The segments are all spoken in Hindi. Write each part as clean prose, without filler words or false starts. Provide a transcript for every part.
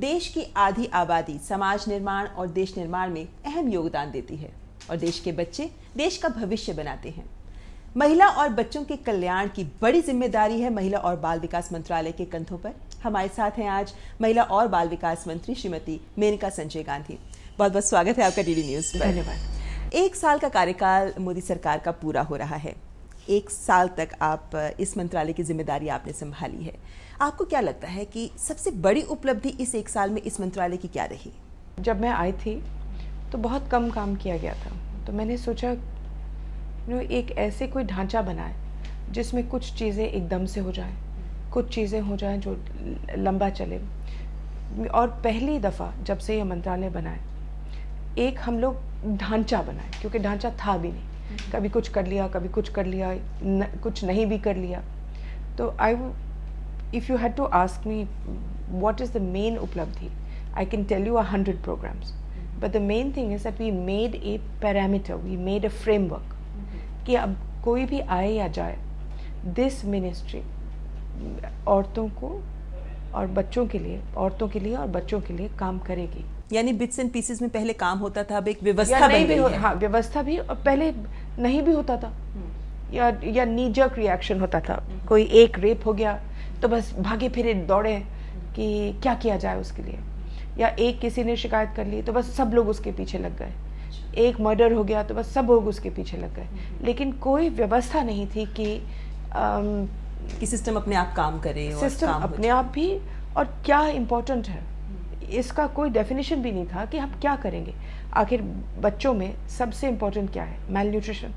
देश की आधी आबादी समाज निर्माण और देश निर्माण में अहम योगदान देती है और देश के बच्चे देश का भविष्य बनाते हैं। महिला और बच्चों के कल्याण की बड़ी जिम्मेदारी है महिला और बाल विकास मंत्रालय के कंधों पर। हमारे साथ हैं आज महिला और बाल विकास मंत्री श्रीमती मेनका संजय गांधी। बहुत बहुत स्वागत है आपका डीडी न्यूज पर। धन्यवाद। 1 साल का कार्यकाल मोदी सरकार का पूरा हो रहा है। 1 साल तक आप इस मंत्रालय की जिम्मेदारी आपने संभाली है। आपको क्या लगता है कि सबसे बड़ी उपलब्धि इस 1 साल में इस मंत्रालय की क्या रही? जब मैं आई थी तो बहुत कम काम किया गया था, तो मैंने सोचा एक ऐसे कोई ढांचा बनाए जिसमें कुछ चीज़ें एकदम से हो जाएं, कुछ चीज़ें हो जाएं जो लंबा चले। और पहली दफ़ा जब से ये मंत्रालय बनाए एक हम लोग ढांचा बनाए, क्योंकि ढांचा था भी नहीं, कभी कुछ कर लिया, कभी कुछ कर लिया, कुछ नहीं भी कर लिया। तो if you had to ask me what is the main उपलब्धि, I can tell you 100 programs, but the main thing is that we made a parameter, we made a framework कि अब कोई भी आए या जाए, this ministry औरतों को और बच्चों के लिए, औरतों के लिए और बच्चों के लिए काम करेगी। यानी बिट्स एंड पीसेस में पहले काम होता था, अब एक व्यवस्था बन गई है। हाँ, व्यवस्था भी, और पहले नहीं भी होता था, या नीजक रिएक्शन होता था। कोई एक रेप हो गया तो बस भागे फिरे दौड़े कि क्या किया जाए उसके लिए, या एक किसी ने शिकायत कर ली तो बस सब लोग उसके पीछे लग गए, एक मर्डर हो गया तो बस सब लोग उसके पीछे लग गए। लेकिन कोई व्यवस्था नहीं थी कि सिस्टम अपने आप काम करे, और सिस्टम अपने आप भी, और क्या इम्पोर्टेंट है इसका कोई डेफिनेशन भी नहीं था कि हम क्या करेंगे। आखिर बच्चों में सबसे इम्पोर्टेंट क्या है? मैल न्यूट्रिशन।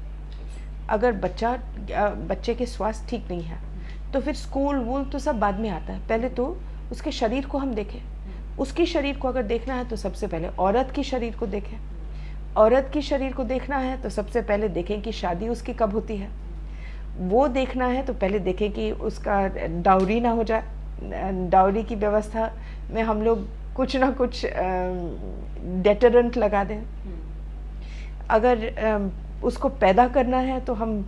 अगर बच्चे के स्वास्थ्य ठीक नहीं है तो फिर स्कूल वूल तो सब बाद में आता है, पहले तो उसके शरीर को हम देखें। उसकी शरीर को अगर देखना है तो सबसे पहले औरत की शरीर को देखें। औरत की शरीर को देखना है तो सबसे पहले देखें कि शादी उसकी कब होती है। वो देखना है तो पहले देखें कि उसका डाउरी ना हो जाए। डाउरी की व्यवस्था में हम लोग कुछ ना कुछ डेटरेंट लगा दें। अगर उसको पैदा करना है तो हम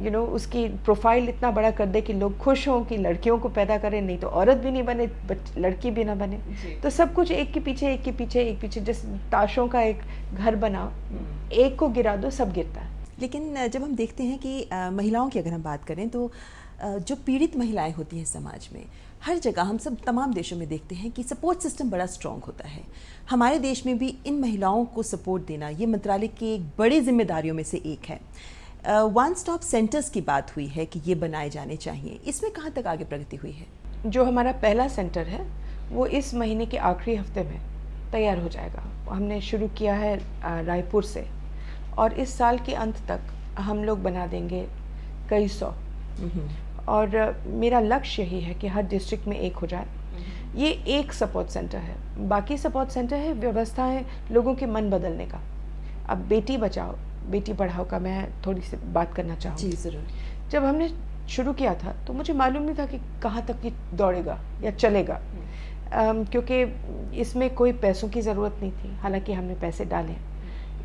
उसकी प्रोफाइल इतना बड़ा कर दे कि लोग खुश हों कि लड़कियों को पैदा करें, नहीं तो औरत भी नहीं बने, लड़की भी ना बने। तो सब कुछ एक के पीछे एक के पीछे एक पीछे, जैसे ताशों का एक घर बनाओ, एक को गिरा दो सब गिरता है। लेकिन जब हम देखते हैं कि महिलाओं की अगर हम बात करें तो जो पीड़ित महिलाएं होती हैं समाज में, हर जगह हम सब तमाम देशों में देखते हैं कि सपोर्ट सिस्टम बड़ा स्ट्रॉन्ग होता है। हमारे देश में भी इन महिलाओं को सपोर्ट देना ये मंत्रालय की एक बड़ी जिम्मेदारियों में से एक है। वन स्टॉप सेंटर्स की बात हुई है कि ये बनाए जाने चाहिए, इसमें कहाँ तक आगे प्रगति हुई है? जो हमारा पहला सेंटर है वो इस महीने के आखिरी हफ्ते में तैयार हो जाएगा। हमने शुरू किया है रायपुर से, और इस साल के अंत तक हम लोग बना देंगे कई सौ। और मेरा लक्ष्य यही है कि हर डिस्ट्रिक्ट में एक हो जाए। ये एक सपोर्ट सेंटर है, बाकी सपोर्ट सेंटर है व्यवस्थाएं लोगों के मन बदलने का। अब बेटी बचाओ बेटी पढ़ाओ का मैं थोड़ी सी बात करना चाहूँगी। जी ज़रूर। जब हमने शुरू किया था तो मुझे मालूम नहीं था कि कहाँ तक ये दौड़ेगा या चलेगा, क्योंकि इसमें कोई पैसों की ज़रूरत नहीं थी, हालांकि हमने पैसे डाले।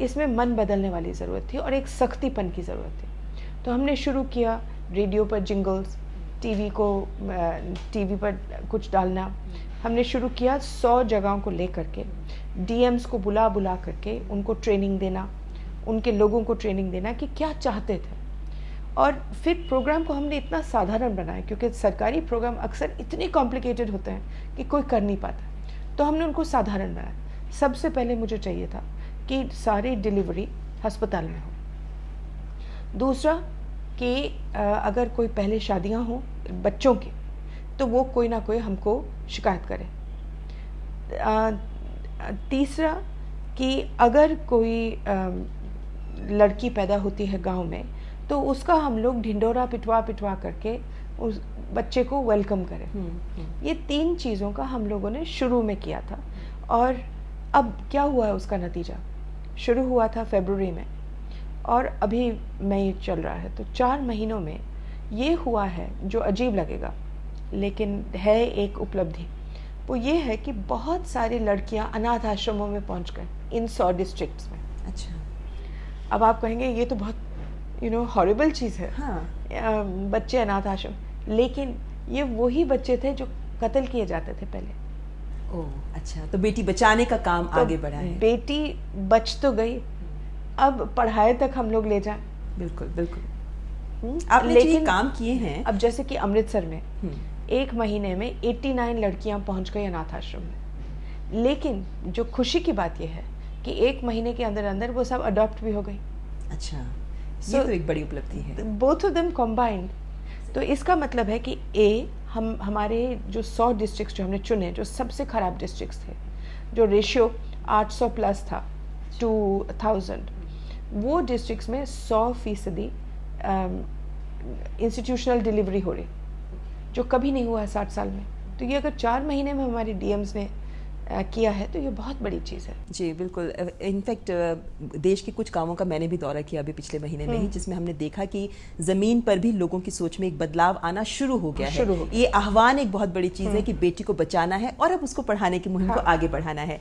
इसमें मन बदलने वाली ज़रूरत थी और एक सख्तीपन की ज़रूरत थी। तो हमने शुरू किया रेडियो पर जिंगल्स, टीवी पर कुछ डालना। हमने शुरू किया 100 जगहों को ले करके डीएम्स को बुला करके उनको ट्रेनिंग देना, उनके लोगों को ट्रेनिंग देना कि क्या चाहते थे। और फिर प्रोग्राम को हमने इतना साधारण बनाया, क्योंकि सरकारी प्रोग्राम अक्सर इतने कॉम्प्लिकेटेड होते हैं कि कोई कर नहीं पाता, तो हमने उनको साधारण बनाया। सबसे पहले मुझे चाहिए था कि सारी डिलीवरी अस्पताल में हो। दूसरा कि अगर कोई पहले शादियां हों बच्चों की तो वो कोई ना कोई हमको शिकायत करे। तीसरा कि अगर कोई लड़की पैदा होती है गांव में तो उसका हम लोग ढिंडोरा पिटवा करके उस बच्चे को वेलकम करें। ये 3 चीज़ों का हम लोगों ने शुरू में किया था। और अब क्या हुआ है उसका नतीजा? शुरू हुआ था फरवरी में और अभी मई चल रहा है, तो 4 महीनों में ये हुआ है जो अजीब लगेगा, लेकिन है एक उपलब्धि। वो ये है कि बहुत सारी लड़कियां अनाथ आश्रमों में पहुंच गए इन 100 डिस्ट्रिक्ट्स में। अच्छा। अब आप कहेंगे ये तो बहुत हॉरिबल चीज़ है। हाँ। बच्चे अनाथ आश्रम, लेकिन ये वही बच्चे थे जो कत्ल किए जाते थे पहले। ओह अच्छा, तो बेटी बचाने का काम तो आगे बढ़ा है। बेटी बच तो गई, अब पढ़ाई तक हम लोग ले जाएं। बिल्कुल बिल्कुल। आपने जो ये लेकिन काम किए हैं, अब जैसे कि अमृतसर में 1 महीने में 89 लड़कियां पहुंच गई अनाथ आश्रम में, लेकिन जो खुशी की बात यह है कि 1 महीने के अंदर अंदर वो सब अडॉप्ट भी हो गई। अच्छा, ये तो एक बड़ी उपलब्धि है। Both of them combined. तो इसका मतलब है कि हमारे जो 100 डिस्ट्रिक्ट्स जो हमने चुने, जो सबसे खराब डिस्ट्रिक्ट्स थे, जो रेशियो 800 प्लस था टू 1000, वो डिस्ट्रिक्ट्स में 100% इंस्टीट्यूशनल डिलीवरी हो रही, जो कभी नहीं हुआ है 60 साल में। तो ये अगर 4 महीने में हमारे डीएम्स ने किया है तो ये बहुत बड़ी चीज़ है। जी बिल्कुल। इनफैक्ट देश के कुछ गांवों का मैंने भी दौरा किया अभी पिछले महीने में ही, जिसमें हमने देखा कि ज़मीन पर भी लोगों की सोच में एक बदलाव आना शुरू हो गया है। ये आह्वान एक बहुत बड़ी चीज़ है कि बेटी को बचाना है और अब उसको पढ़ाने की मुहिम को आगे बढ़ाना है।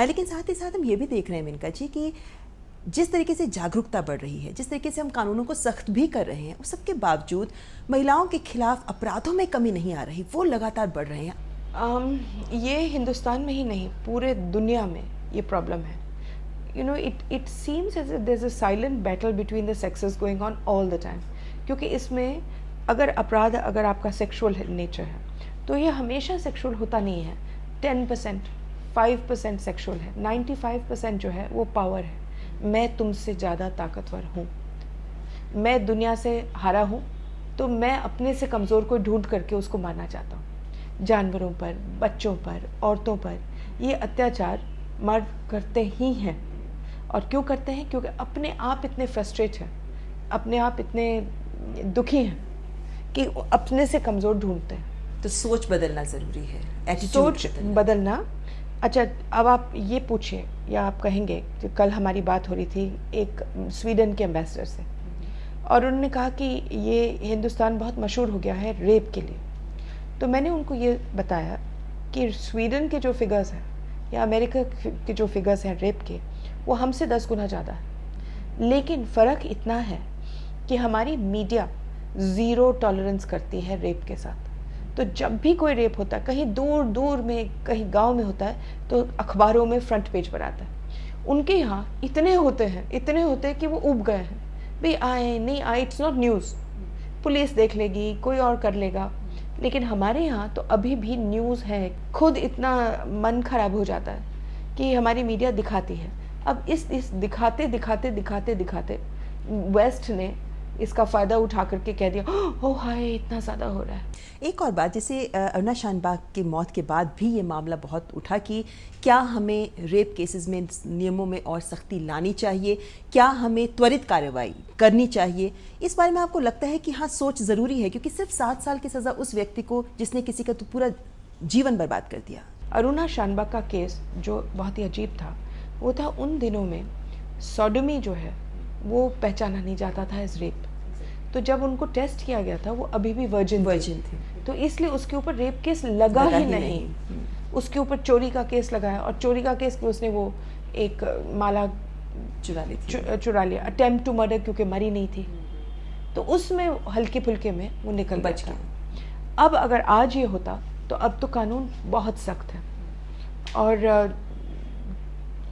लेकिन साथ ही साथ हम ये भी देख रहे हैं मेनका जी कि जिस तरीके से जागरूकता बढ़ रही है, जिस तरीके से हम कानूनों को सख्त भी कर रहे हैं, उस सबके बावजूद महिलाओं के खिलाफ अपराधों में कमी नहीं आ रही, वो लगातार बढ़ रहे हैं। ये हिंदुस्तान में ही नहीं, पूरे दुनिया में ये प्रॉब्लम है। You know, it seems as there is a silent battle between the sexes going on all the time. क्योंकि इसमें अगर अपराध, अगर आपका सेक्सुअल नेचर है तो ये हमेशा सेक्सुअल होता नहीं है। 10%, 5% सेक्सुअल है, 95% जो है वो पावर है। मैं तुमसे ज़्यादा ताकतवर हूँ, मैं दुनिया से हारा हूँ, तो मैं अपने से कमज़ोर को ढूंढ करके उसको मारना चाहता हूँ। जानवरों पर, बच्चों पर, औरतों पर ये अत्याचार मर्द करते ही हैं। और क्यों करते हैं? क्योंकि अपने आप इतने फ्रस्ट्रेट हैं, अपने आप इतने दुखी हैं कि अपने से कमज़ोर ढूंढते हैं। तो सोच बदलना ज़रूरी है, एटीट्यूड सोच बदलना। अच्छा, अब आप ये पूछिए या आप कहेंगे कि कल हमारी बात हो रही थी एक स्वीडन के एम्बेसडर से, और उन्होंने कहा कि ये हिंदुस्तान बहुत मशहूर हो गया है रेप के लिए। तो मैंने उनको ये बताया कि स्वीडन के जो फिगर्स हैं या अमेरिका के जो फिगर्स हैं रेप के, वो हमसे 10 गुना ज़्यादा है। लेकिन फ़र्क इतना है कि हमारी मीडिया ज़ीरो टॉलरेंस करती है रेप के साथ। तो जब भी कोई रेप होता है, कहीं दूर दूर में, कहीं गांव में होता है, तो अखबारों में फ्रंट पेज पर आता है। उनके यहाँ इतने होते हैं कि वो उब गए हैं। भाई आए नहीं आए, इट्स नॉट न्यूज़, पुलिस देख लेगी, कोई और कर लेगा। लेकिन हमारे यहाँ तो अभी भी न्यूज़ है। खुद इतना मन खराब हो जाता है कि हमारी मीडिया दिखाती है। अब इस दिखाते दिखाते दिखाते दिखाते वेस्ट ने इसका फ़ायदा उठा करके कह दिया, ओ हाय इतना ज़्यादा हो रहा है। एक और बात, जैसे अरुणा शानबाग की मौत के बाद भी ये मामला बहुत उठा कि क्या हमें रेप केसेस में नियमों में और सख्ती लानी चाहिए, क्या हमें त्वरित कार्रवाई करनी चाहिए। इस बारे में आपको लगता है कि हाँ सोच ज़रूरी है, क्योंकि सिर्फ 7 साल की सज़ा उस व्यक्ति को जिसने किसी का तो पूरा जीवन बर्बाद कर दिया। अरुणा शानबाग का केस जो बहुत ही अजीब था, वो था उन दिनों में सोडोमी जो है वो पहचाना नहीं जाता था एज रेप। तो जब उनको टेस्ट किया गया था वो अभी भी वर्जिन थी, तो इसलिए उसके ऊपर रेप केस लगा ही नहीं। उसके ऊपर चोरी का केस लगाया, और चोरी का केस में उसने वो एक माला चुरा लिया, अटेम्प्ट टू मर्डर, क्योंकि मरी नहीं थी। तो उसमें हल्के फुल्के में वो निकल बच गया। अब अगर आज ये होता तो अब तो कानून बहुत सख्त है, और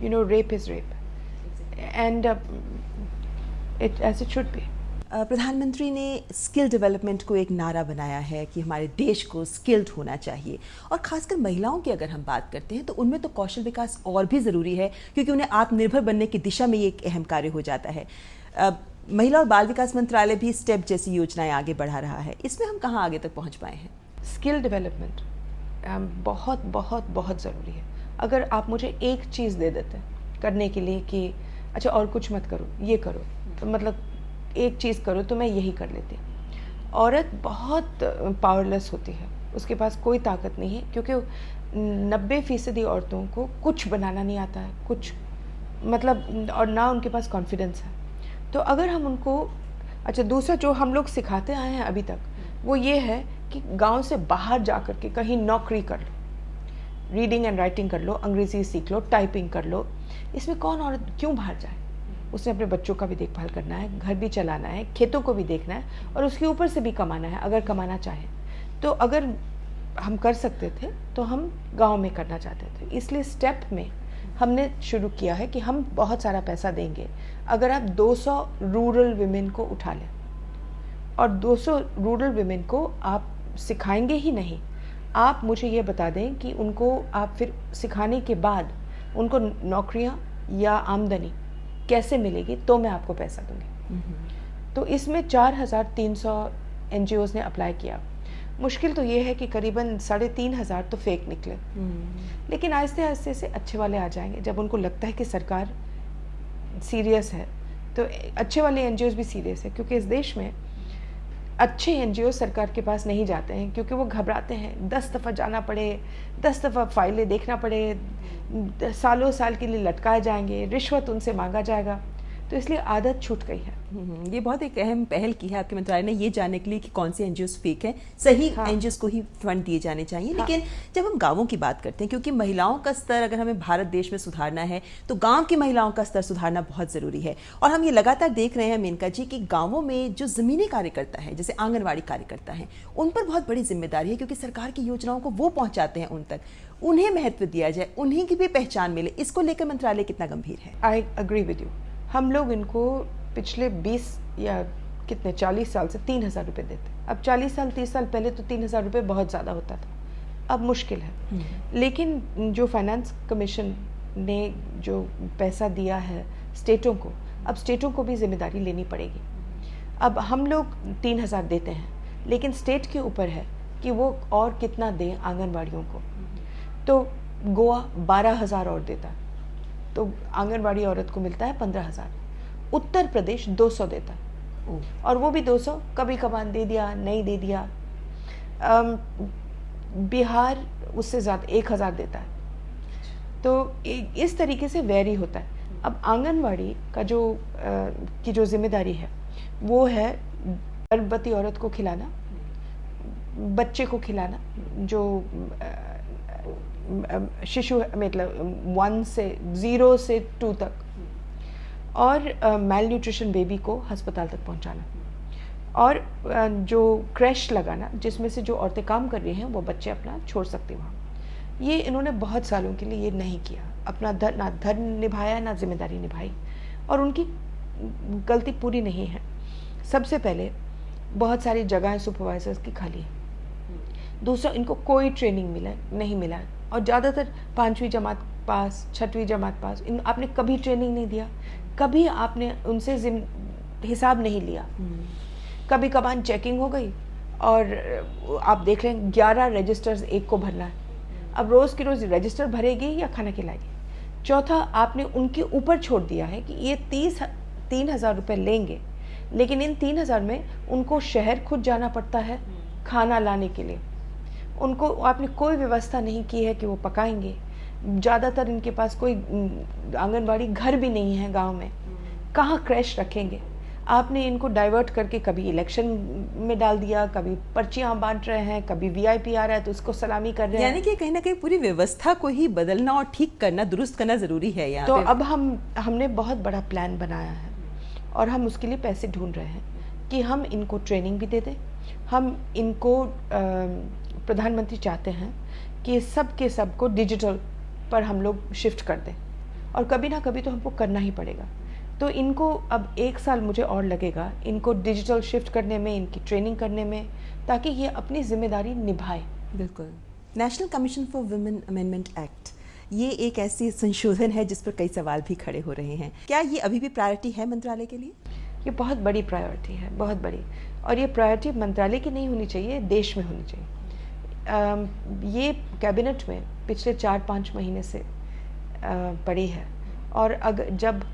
you know rape is rape and it as it should be. प्रधानमंत्री ने स्किल डेवलपमेंट को एक नारा बनाया है कि हमारे देश को स्किल्ड होना चाहिए, और खासकर महिलाओं की अगर हम बात करते हैं तो उनमें तो कौशल विकास और भी ज़रूरी है, क्योंकि उन्हें आत्मनिर्भर बनने की दिशा में ये एक अहम कार्य हो जाता है। महिला और बाल विकास मंत्रालय भी स्टेप जैसी योजनाएं आगे बढ़ा रहा है, इसमें हम कहाँ आगे तक पहुँच पाए हैं? स्किल डेवलपमेंट बहुत बहुत बहुत ज़रूरी है। अगर आप मुझे एक चीज़ दे देते करने के लिए कि अच्छा और कुछ मत करो, ये करो, तो मतलब एक चीज़ करो, तो मैं यही कर लेती। औरत बहुत पावरलेस होती है, उसके पास कोई ताकत नहीं है, क्योंकि 90% औरतों को कुछ बनाना नहीं आता है, कुछ मतलब, और ना उनके पास कॉन्फिडेंस है। तो अगर हम उनको, अच्छा दूसरा जो हम लोग सिखाते आए हैं अभी तक, वो ये है कि गांव से बाहर जा कर के कहीं नौकरी कर लो, रीडिंग एंड राइटिंग कर लो, अंग्रेज़ी सीख लो, टाइपिंग कर लो। इसमें कौन औरत क्यों बाहर जाए? उसने अपने बच्चों का भी देखभाल करना है, घर भी चलाना है, खेतों को भी देखना है, और उसके ऊपर से भी कमाना है अगर कमाना चाहे। तो अगर हम कर सकते थे तो हम गांव में करना चाहते थे। इसलिए स्टेप में हमने शुरू किया है कि हम बहुत सारा पैसा देंगे अगर आप 200 रूरल विमेन को उठा लें, और 200 रूरल विमेन को आप सिखाएंगे ही नहीं, आप मुझे ये बता दें कि उनको आप फिर सिखाने के बाद उनको नौकरियां या आमदनी कैसे मिलेगी, तो मैं आपको पैसा दूंगी। तो इसमें 4,300 NGOs ने अप्लाई किया। मुश्किल तो ये है कि करीबन 3,500 तो फेक निकले, लेकिन आहिस्ते आहिस्ते से अच्छे वाले आ जाएंगे। जब उनको लगता है कि सरकार सीरियस है तो अच्छे वाले NGOs भी सीरियस है, क्योंकि इस देश में अच्छे NGO सरकार के पास नहीं जाते हैं क्योंकि वो घबराते हैं 10 दफ़ा जाना पड़े, 10 दफ़ा फाइलें देखना पड़े, सालों साल के लिए लटकाए जाएंगे, रिश्वत उनसे मांगा जाएगा, तो इसलिए आदत छूट गई है। ये बहुत एक अहम पहल की है आपके मंत्रालय ने, ये जानने के लिए कि कौन से NGOs फेक हैं, सही NGOs को ही फंड दिए जाने चाहिए। लेकिन जब हम गांवों की बात करते हैं, क्योंकि महिलाओं का स्तर अगर हमें भारत देश में सुधारना है तो गांव की महिलाओं का स्तर सुधारना बहुत ज़रूरी है। और हम ये लगातार देख रहे हैं मेनका जी कि गाँवों में जो ज़मीनी कार्यकर्ता है, जैसे आंगनबाड़ी कार्यकर्ता हैं, उन पर बहुत बड़ी जिम्मेदारी है, क्योंकि सरकार की योजनाओं को वो पहुँचाते हैं उन तक, उन्हें महत्व दिया जाए, उन्हीं की भी पहचान मिले। इसको लेकर मंत्रालय कितना गंभीर है? I agree with you. हम लोग इनको पिछले 20 या कितने 40 साल से 3,000 रुपये देते। अब 40 साल 30 साल पहले तो 3,000 रुपये बहुत ज़्यादा होता था, अब मुश्किल है। लेकिन जो फाइनेंस कमीशन ने जो पैसा दिया है स्टेटों को, अब स्टेटों को भी जिम्मेदारी लेनी पड़ेगी। अब हम लोग 3,000 देते हैं, लेकिन स्टेट के ऊपर है कि वो और कितना दें आंगनबाड़ियों को। तो गोवा 12,000 और देता है, तो आंगनबाड़ी औरत को मिलता है 15,000। उत्तर प्रदेश 200 देता है, और वो भी 200 कभी कभार दे दिया, नहीं दे दिया। बिहार उससे ज़्यादा 1,000 देता है। तो इस तरीके से वेरी होता है। अब आंगनबाड़ी का की जो जिम्मेदारी है वो है गर्भवती औरत को खिलाना, बच्चे को खिलाना, जो शिशु मतलब 0 से 2 तक, और मेल न्यूट्रिशन बेबी को अस्पताल तक पहुंचाना, और जो क्रैश लगाना, जिसमें से जो औरतें काम कर रही हैं वो बच्चे अपना छोड़ सकती वहाँ। ये इन्होंने बहुत सालों के लिए ये नहीं किया, अपना ना धर्म निभाया ना जिम्मेदारी निभाई, और उनकी गलती पूरी नहीं है। सबसे पहले बहुत सारी जगहें सुपरवाइजर्स की खाली है। दूसरा, इनको कोई ट्रेनिंग नहीं मिला, और ज़्यादातर 5वीं जमात पास, 6वीं जमात पास, आपने कभी ट्रेनिंग नहीं दिया, कभी आपने उनसे हिसाब नहीं लिया। कभी कभार चेकिंग हो गई और आप देख लें 11 रजिस्टर्स एक को भरना है, अब रोज़ की रोज़ रजिस्टर भरेगी या खाना खिलाएगी। चौथा, आपने उनके ऊपर छोड़ दिया है कि ये 3,000 रुपये लेंगे, लेकिन इन 3,000 में उनको शहर खुद जाना पड़ता है खाना लाने के लिए। उनको आपने कोई व्यवस्था नहीं की है कि वो पकाएंगे। ज़्यादातर इनके पास कोई आंगनबाड़ी घर भी नहीं है गांव में, कहाँ क्रैश रखेंगे। आपने इनको डाइवर्ट करके कभी इलेक्शन में डाल दिया, कभी पर्चियाँ बांट रहे हैं, कभी VIP आ रहा है तो उसको सलामी कर रहे हैं। यानी कि कहीं ना कहीं पूरी व्यवस्था को ही बदलना और ठीक करना, दुरुस्त करना ज़रूरी है यहाँ तो अब हमने बहुत बड़ा प्लान बनाया है, और हम उसके लिए पैसे ढूंढ रहे हैं कि हम इनको ट्रेनिंग भी दे दें। हम इनको प्रधानमंत्री चाहते हैं कि सब के सब को डिजिटल पर हम लोग शिफ्ट कर दें, और कभी ना कभी तो हमको करना ही पड़ेगा। तो इनको अब 1 साल मुझे और लगेगा इनको डिजिटल शिफ्ट करने में, इनकी ट्रेनिंग करने में, ताकि ये अपनी जिम्मेदारी निभाए। बिल्कुल। National commission for women amendment act, ये एक ऐसी संशोधन है जिस पर कई सवाल भी खड़े हो रहे हैं। क्या ये अभी भी प्रायोरिटी है मंत्रालय के लिए? ये बहुत बड़ी प्रायोरिटी है, बहुत बड़ी, और ये प्रायोरिटी मंत्रालय की नहीं होनी चाहिए, देश में होनी चाहिए। ये कैबिनेट में पिछले 4-5 महीने से पड़ी है, और अगर जब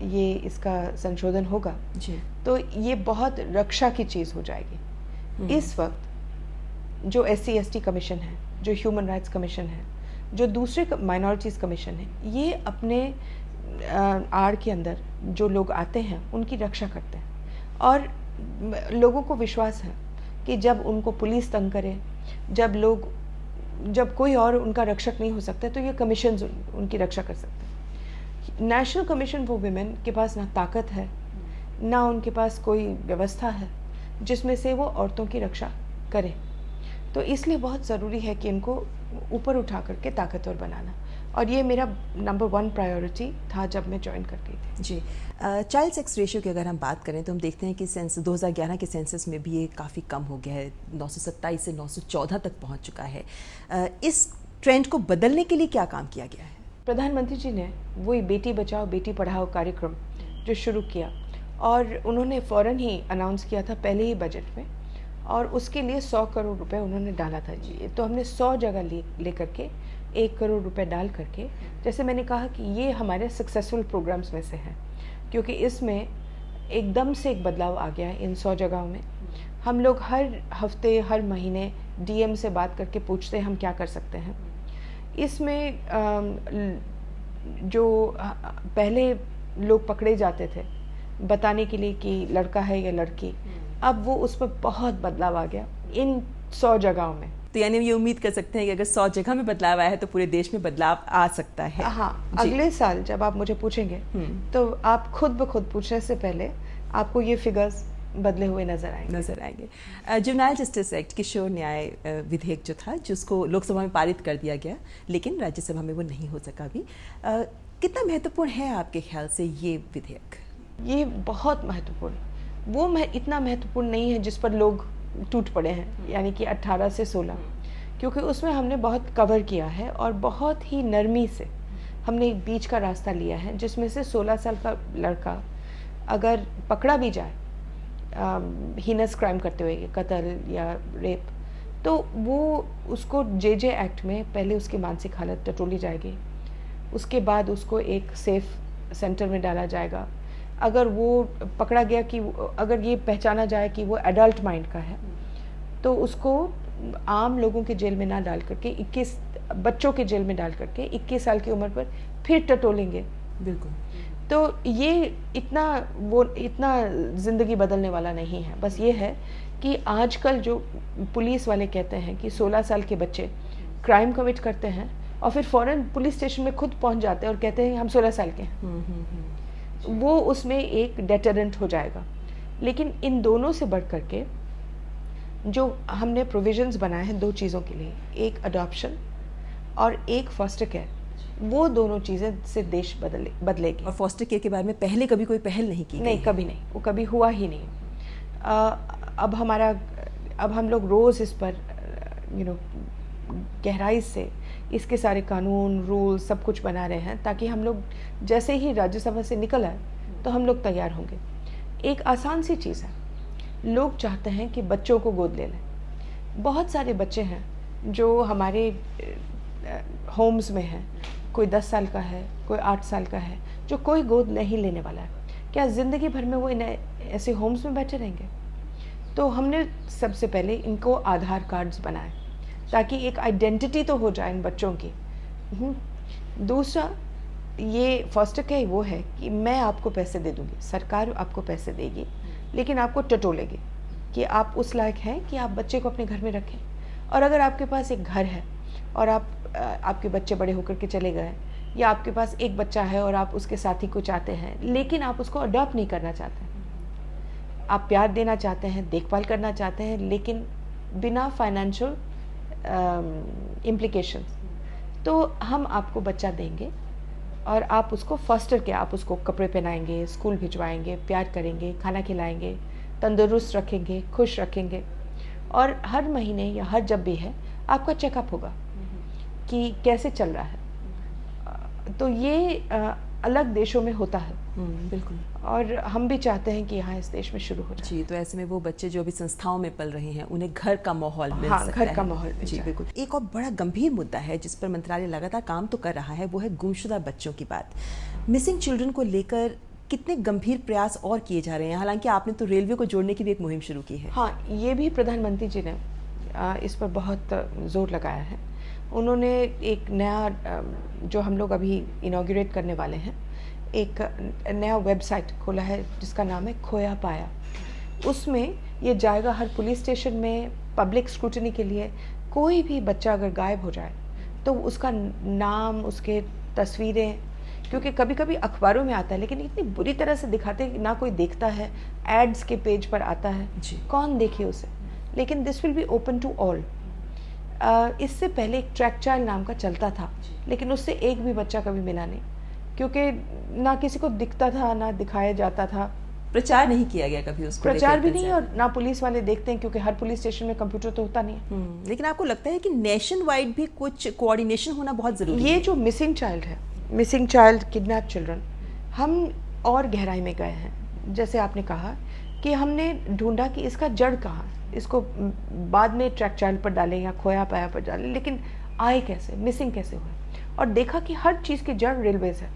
ये इसका संशोधन होगा जी, तो ये बहुत रक्षा की चीज़ हो जाएगी। इस वक्त जो SC/ST कमीशन है, जो ह्यूमन राइट्स कमीशन है, जो दूसरे माइनॉरिटीज़ कमीशन है, ये अपने आड़ के अंदर जो लोग आते हैं उनकी रक्षा करते हैं, और लोगों को विश्वास है कि जब उनको पुलिस तंग करे, जब कोई और उनका रक्षक नहीं हो सकता, तो ये कमीशन उनकी रक्षा कर सकते हैं। नेशनल कमीशन फॉर वुमेन के पास ना ताकत है, ना उनके पास कोई व्यवस्था है जिसमें से वो औरतों की रक्षा करे। तो इसलिए बहुत ज़रूरी है कि इनको ऊपर उठा करके ताकतवर बनाना, और ये मेरा नंबर 1 प्रायोरिटी था जब मैं ज्वाइन कर गई थी। जी, चाइल्ड सेक्स रेशियो की अगर हम बात करें तो हम देखते हैं कि 2011 के सेंसस में भी ये काफ़ी कम हो गया है, 927 से 914 तक पहुंच चुका है। इस ट्रेंड को बदलने के लिए क्या काम किया गया है? प्रधानमंत्री जी ने वही बेटी बचाओ बेटी पढ़ाओ कार्यक्रम जो शुरू किया, और उन्होंने फ़ौरन ही अनाउंस किया था पहले ही बजट में, और उसके लिए 100 करोड़ रुपए उन्होंने डाला था जी। तो हमने 100 जगह ले करके 1 करोड़ रुपए डाल करके, जैसे मैंने कहा कि ये हमारे सक्सेसफुल प्रोग्राम्स में से है, क्योंकि इसमें एकदम से एक बदलाव आ गया है इन 100 जगहों में। हम लोग हर हफ्ते हर महीने डीएम से बात करके पूछते हैं हम क्या कर सकते हैं। इसमें जो पहले लोग पकड़े जाते थे बताने के लिए कि लड़का है या लड़की, अब वो उस पर बहुत बदलाव आ गया इन 100 जगहों में। तो यानी ये उम्मीद कर सकते हैं कि अगर 100 जगह में बदलाव आया है तो पूरे देश में बदलाव आ सकता है। हाँ, अगले साल जब आप मुझे पूछेंगे तो आप खुद ब खुद पूछने से पहले आपको ये फिगर्स बदले हुए नजर आएंगे। जुवेनाइल जस्टिस एक्ट, किशोर न्याय विधेयक जो था, जिसको लोकसभा में पारित कर दिया गया लेकिन राज्यसभा में वो नहीं हो सका अभी, कितना महत्वपूर्ण है आपके ख्याल से ये विधेयक? ये बहुत महत्वपूर्ण, वो इतना महत्वपूर्ण नहीं है जिस पर लोग टूट पड़े हैं, यानी कि 18 से 16, क्योंकि उसमें हमने बहुत कवर किया है और बहुत ही नरमी से हमने एक बीच का रास्ता लिया है, जिसमें से 16 साल का लड़का अगर पकड़ा भी जाए हीनस क्राइम करते हुए, कत्ल या रेप, तो वो उसको जेजे एक्ट में पहले उसकी मानसिक हालत टटोली जाएगी, उसके बाद उसको एक सेफ सेंटर में डाला जाएगा। अगर वो पकड़ा गया कि अगर ये पहचाना जाए कि वो एडल्ट माइंड का है, तो उसको आम लोगों के जेल में ना डाल करके 21 बच्चों के जेल में डाल करके 21 साल की उम्र पर फिर टटोलेंगे। बिल्कुल। तो ये इतना ज़िंदगी बदलने वाला नहीं है। बस ये है कि आजकल जो पुलिस वाले कहते हैं कि 16 साल के बच्चे क्राइम कमिट करते हैं और फिर फ़ौरन पुलिस स्टेशन में खुद पहुंच जाते हैं और कहते हैं हम 16 साल के हैं, वो उसमें एक डेटरेंट हो जाएगा। लेकिन इन दोनों से बढ़ कर के जो हमने प्रोविजंस बनाए हैं 2 चीज़ों के लिए, एक अडॉप्शन और एक फॉस्टर केयर, वो दोनों चीज़ें से देश बदलेगी। और फॉस्टर केयर के बारे में पहले कभी कोई पहल नहीं की? नहीं, कभी नहीं, वो कभी हुआ ही नहीं। अब हम लोग रोज़ इस पर गहराई से इसके सारे कानून, रूल सब कुछ बना रहे हैं, ताकि हम लोग जैसे ही राज्यसभा से निकल आए तो हम लोग तैयार होंगे। एक आसान सी चीज़ है, लोग चाहते हैं कि बच्चों को गोद ले लें। बहुत सारे बच्चे हैं जो हमारे होम्स में हैं, कोई 10 साल का है, कोई 8 साल का है, जो कोई गोद नहीं लेने वाला है। क्या ज़िंदगी भर में वो इन ऐसे होम्स में बैठे रहेंगे? तो हमने सबसे पहले इनको आधार कार्ड्स बनाए, ताकि एक आइडेंटिटी तो हो जाए इन बच्चों की। दूसरा, ये फॉस्टर केयर वो है कि मैं आपको पैसे दे दूँगी, सरकार आपको पैसे देगी, लेकिन आपको टटोलेगी कि आप उस लायक हैं कि आप बच्चे को अपने घर में रखें। और अगर आपके पास एक घर है और आपके बच्चे बड़े होकर के चले गए, या आपके पास एक बच्चा है और आप उसके साथी को चाहते हैं, लेकिन आप उसको अडॉप्ट नहीं करना चाहते, आप प्यार देना चाहते हैं, देखभाल करना चाहते हैं, लेकिन बिना फाइनेंशियल इम्प्लीकेशंस, तो हम आपको बच्चा देंगे और आप उसको फॉस्टर के, आप उसको कपड़े पहनाएंगे, स्कूल भिजवाएंगे, प्यार करेंगे, खाना खिलाएंगे, तंदुरुस्त रखेंगे, खुश रखेंगे, और हर महीने या हर जब भी है आपका चेकअप होगा कि कैसे चल रहा है। तो ये अलग देशों में होता है। बिल्कुल। और हम भी चाहते हैं कि यहाँ इस देश में शुरू हो जाए। जी, तो ऐसे में वो बच्चे जो अभी संस्थाओं में पल रहे हैं, उन्हें घर का माहौल मिल सकता है। घर का माहौल जी बिल्कुल। एक और बड़ा गंभीर मुद्दा है जिस पर मंत्रालय लगातार काम तो कर रहा है, वो है गुमशुदा बच्चों की बात। मिसिंग चिल्ड्रन को लेकर कितने गंभीर प्रयास और किए जा रहे हैं? हालांकि आपने तो रेलवे को जोड़ने की भी एक मुहिम शुरू की है। हाँ, ये भी प्रधानमंत्री जी ने इस पर बहुत जोर लगाया है। उन्होंने एक नया, जो हम लोग अभी इनॉग्रेट करने वाले हैं, एक नया वेबसाइट खोला है जिसका नाम है खोया पाया। उसमें ये जाएगा हर पुलिस स्टेशन में पब्लिक स्क्रूटनी के लिए। कोई भी बच्चा अगर गायब हो जाए तो उसका नाम, उसके तस्वीरें, क्योंकि कभी कभी अखबारों में आता है लेकिन इतनी बुरी तरह से दिखाते हैं कि ना कोई देखता है, एड्स के पेज पर आता है, कौन देखे उसे। लेकिन this will be open to all, इससे पहले एक ट्रैक चाइल्ड नाम का चलता था, लेकिन उससे एक भी बच्चा कभी मिला नहीं, क्योंकि ना किसी को दिखता था ना दिखाया जाता था, प्रचार नहीं किया गया कभी उसको, प्रचार भी नहीं, और ना पुलिस वाले देखते हैं क्योंकि हर पुलिस स्टेशन में कंप्यूटर तो होता नहीं है। लेकिन आपको लगता है कि नेशन वाइड भी कुछ कोऑर्डिनेशन होना बहुत जरूरी है? ये जो मिसिंग चाइल्ड है, मिसिंग चाइल्ड, किडनैप चिल्ड्रन, हम और गहराई में गए हैं। जैसे आपने कहा कि हमने ढूंढा कि इसका जड़ कहाँ, इसको बाद में ट्रैक चाइल्ड पर डालें या खोया पाया पर डालें, लेकिन आए कैसे, मिसिंग कैसे हुए, और देखा कि हर चीज़ की जड़ रेलवेज है।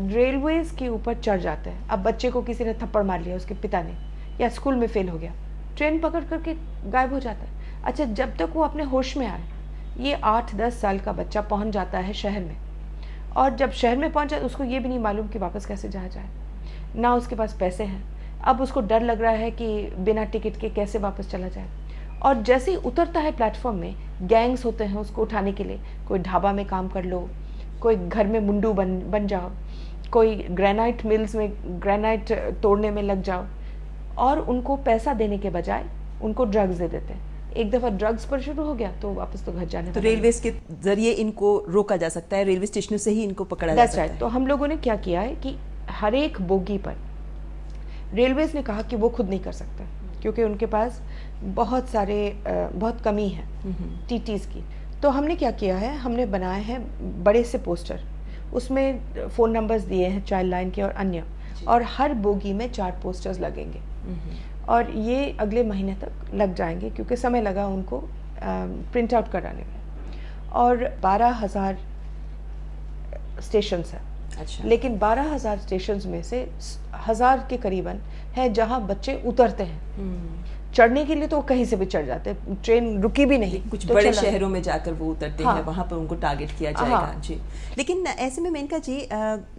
रेलवेज के ऊपर चढ़ जाते हैं। अब बच्चे को किसी ने थप्पड़ मार लिया उसके पिता ने, या स्कूल में फेल हो गया, ट्रेन पकड़ करके गायब हो जाता है। अच्छा, जब तक वो अपने होश में आए, ये 8-10 साल का बच्चा पहुंच जाता है शहर में, और जब शहर में पहुंच जाए उसको ये भी नहीं मालूम कि वापस कैसे जाया जाए, ना उसके पास पैसे हैं। अब उसको डर लग रहा है कि बिना टिकट के कैसे वापस चला जाए, और जैसे ही उतरता है प्लेटफॉर्म में, गैंग्स होते हैं उसको उठाने के लिए। कोई ढाबा में काम कर लो, कोई घर में मुंडू बन जाओ, कोई ग्रेनाइट मिल्स में ग्रेनाइट तोड़ने में लग जाओ, और उनको पैसा देने के बजाय उनको ड्रग्स दे देते हैं। एक दफ़ा ड्रग्स पर शुरू हो गया तो वापस तो घर जाने, तो रेलवेज के जरिए इनको रोका जा सकता है, रेलवे स्टेशनों से ही इनको पकड़ा जा सकता है। तो हम लोगों ने क्या किया है कि हर एक बोगी पर रेलवेज ने कहा कि वो खुद नहीं कर सकता, क्योंकि उनके पास बहुत कमी है टीटीज़ की। तो हमने क्या किया है, हमने बनाए हैं बड़े से पोस्टर, उसमें फ़ोन नंबर्स दिए हैं चाइल्ड लाइन के और अन्य, और हर बोगी में 4 पोस्टर्स लगेंगे, और ये अगले महीने तक लग जाएंगे क्योंकि समय लगा उनको प्रिंट आउट कराने में। और 12,000 स्टेशंस हैं। अच्छा। लेकिन 12,000 स्टेशंस में से 1,000 के करीबन है जहां बच्चे उतरते हैं। चढ़ने के लिए तो कहीं से भी चढ़ जाते हैं, ट्रेन रुकी भी नहीं, कुछ तो बड़े शहरों में जाकर वो उतरते हैं, वहां पर उनको टारगेट किया जाएगा। जी, लेकिन ऐसे में मेनका जी,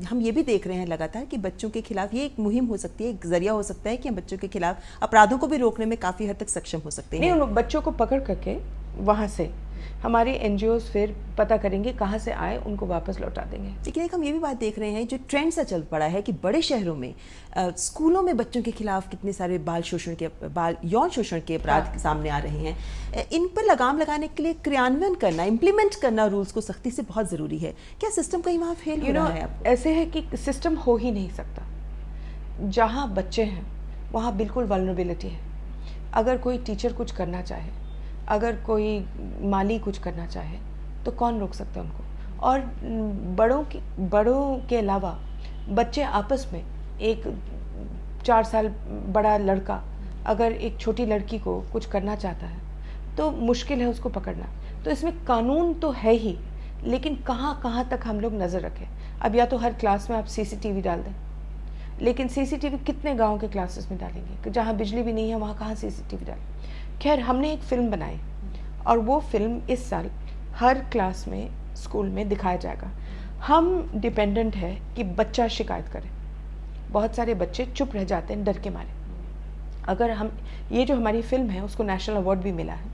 हम ये भी देख रहे हैं लगातार कि बच्चों के खिलाफ ये एक मुहिम हो सकती है, एक जरिया हो सकता है कि हम बच्चों के खिलाफ अपराधों को भी रोकने में काफी हद तक सक्षम हो सकते हैं। नहीं, बच्चों को पकड़ करके वहां से हमारे एनजीओज फिर पता करेंगे कहाँ से आए, उनको वापस लौटा देंगे। लेकिन एक हम ये भी बात देख रहे हैं, जो ट्रेंड सा चल पड़ा है कि बड़े शहरों में स्कूलों में बच्चों के खिलाफ कितने सारे बाल यौन शोषण के अपराध सामने आ रहे हैं। इन पर लगाम लगाने के लिए क्रियान्वयन करना, इम्प्लीमेंट करना रूल्स को सख्ती से बहुत ज़रूरी है। क्या सिस्टम कहीं वहाँ फेल हो रहा है आपको? ऐसे है कि सिस्टम हो ही नहीं सकता। जहाँ बच्चे हैं वहाँ बिल्कुल वल्नरेबिलिटी है। अगर कोई टीचर कुछ करना चाहे, अगर कोई माली कुछ करना चाहे, तो कौन रोक सकता है उनको? और बड़ों के अलावा बच्चे आपस में, एक 4 साल बड़ा लड़का अगर एक छोटी लड़की को कुछ करना चाहता है तो मुश्किल है उसको पकड़ना। तो इसमें कानून तो है ही, लेकिन कहाँ कहाँ तक हम लोग नज़र रखें। अब या तो हर क्लास में आप सीसीटीवी डाल दें, लेकिन सीसीटीवी कितने गांव के क्लासेस में डालेंगे कि जहाँ बिजली भी नहीं है, वहाँ कहाँ सीसीटीवी डालें? खैर, हमने एक फ़िल्म बनाई और वो फिल्म इस साल हर क्लास में स्कूल में दिखाया जाएगा। हम डिपेंडेंट है कि बच्चा शिकायत करे। बहुत सारे बच्चे चुप रह जाते हैं डर के मारे। अगर हम, ये जो हमारी फिल्म है उसको नेशनल अवार्ड भी मिला है,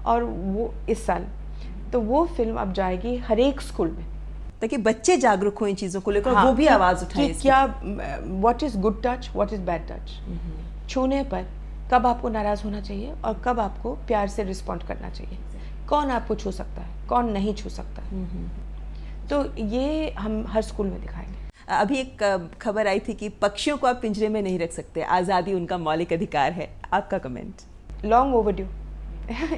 और वो इस साल, तो वो फिल्म अब जाएगी हर एक स्कूल में, ताकि बच्चे जागरूक हो इन चीज़ों को लेकर। वो भी आवाज़ उठाएं कि क्या, what is good touch, what is bad touch. छूने पर कब आपको नाराज़ होना चाहिए और कब आपको प्यार से रिस्पॉन्ड करना चाहिए, कौन आपको छू सकता है, कौन नहीं छू सकता है। तो ये हम हर स्कूल में दिखाएंगे। अभी एक खबर आई थी कि पक्षियों को आप पिंजरे में नहीं रख सकते, आज़ादी उनका मौलिक अधिकार है। आपका कमेंट? Long overdue.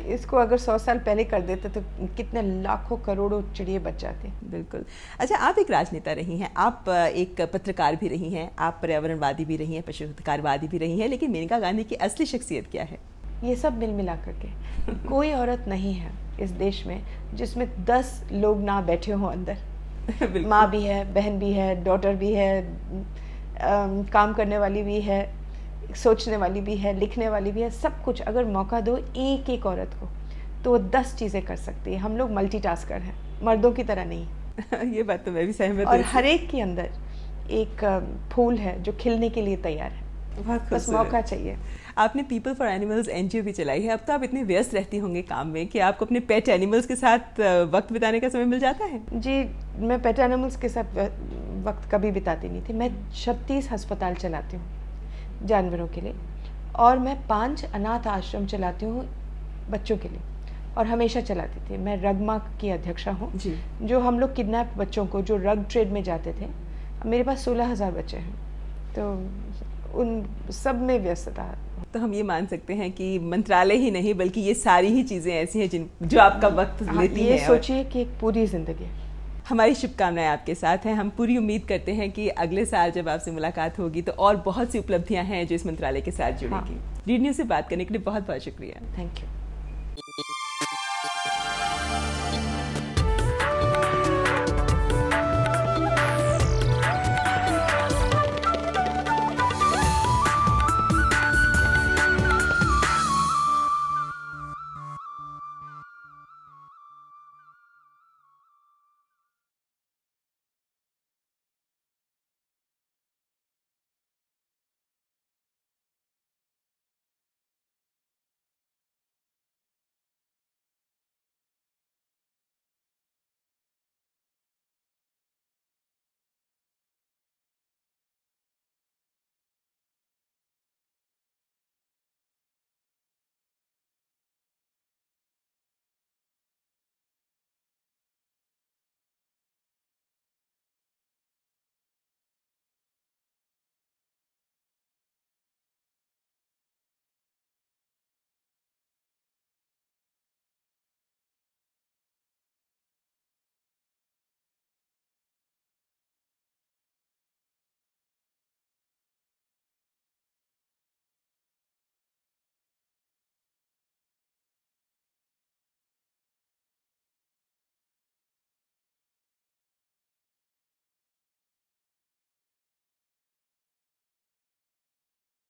इसको अगर 100 साल पहले कर देते तो कितने लाखों करोड़ों चिड़िया बच जाते। बिल्कुल। अच्छा, आप एक राजनेता रही हैं, आप एक पत्रकार भी रही हैं, आप पर्यावरणवादी भी रही हैं, पशु अधिकारवादी भी रही हैं, लेकिन मेनका गांधी की असली शख्सियत क्या है? ये सब मिल मिला करके कोई औरत नहीं है इस देश में जिसमें 10 लोग ना बैठे हों अंदर। माँ भी है, बहन भी है, डॉटर भी है, काम करने वाली भी है, सोचने वाली भी है, लिखने वाली भी है, सब कुछ अगर मौका दो एक एक औरत को तो वो 10 चीज़ें कर सकती है। हम लोग मल्टीटास्कर हैं, मर्दों की तरह नहीं। ये बात तो मैं भी सहमत हूँ। और हर एक के अंदर एक फूल है जो खिलने के लिए तैयार है, बस मौका चाहिए। आपने पीपल फॉर एनिमल्स एनजीओ भी चलाई है। अब तो आप इतने व्यस्त रहती होंगे काम में कि आपको अपने पेट एनिमल्स के साथ वक्त बिताने का समय मिल जाता है? जी, मैं पेट एनिमल्स के साथ वक्त कभी बिताती नहीं थी। मैं 36 अस्पताल चलाती हूँ जानवरों के लिए, और मैं 5 अनाथ आश्रम चलाती हूँ बच्चों के लिए, और हमेशा चलाती थी। मैं रगमा की अध्यक्षा हूँ, जो हम लोग किडनैप बच्चों को जो रग ट्रेड में जाते थे, मेरे पास 16,000 बच्चे हैं, तो उन सब में व्यस्तता। तो हम ये मान सकते हैं कि मंत्रालय ही नहीं बल्कि ये सारी ही चीज़ें ऐसी हैं जो आपका वक्त लेती हैं। ये सोचिए कि एक पूरी जिंदगी है। हमारी शुभकामनाएं आपके साथ हैं। हम पूरी उम्मीद करते हैं कि अगले साल जब आपसे मुलाकात होगी तो और बहुत सी उपलब्धियां हैं जो इस मंत्रालय के साथ जुड़ेंगी। रीड न्यूज़ से बात करने के लिए बहुत बहुत शुक्रिया। Thank you.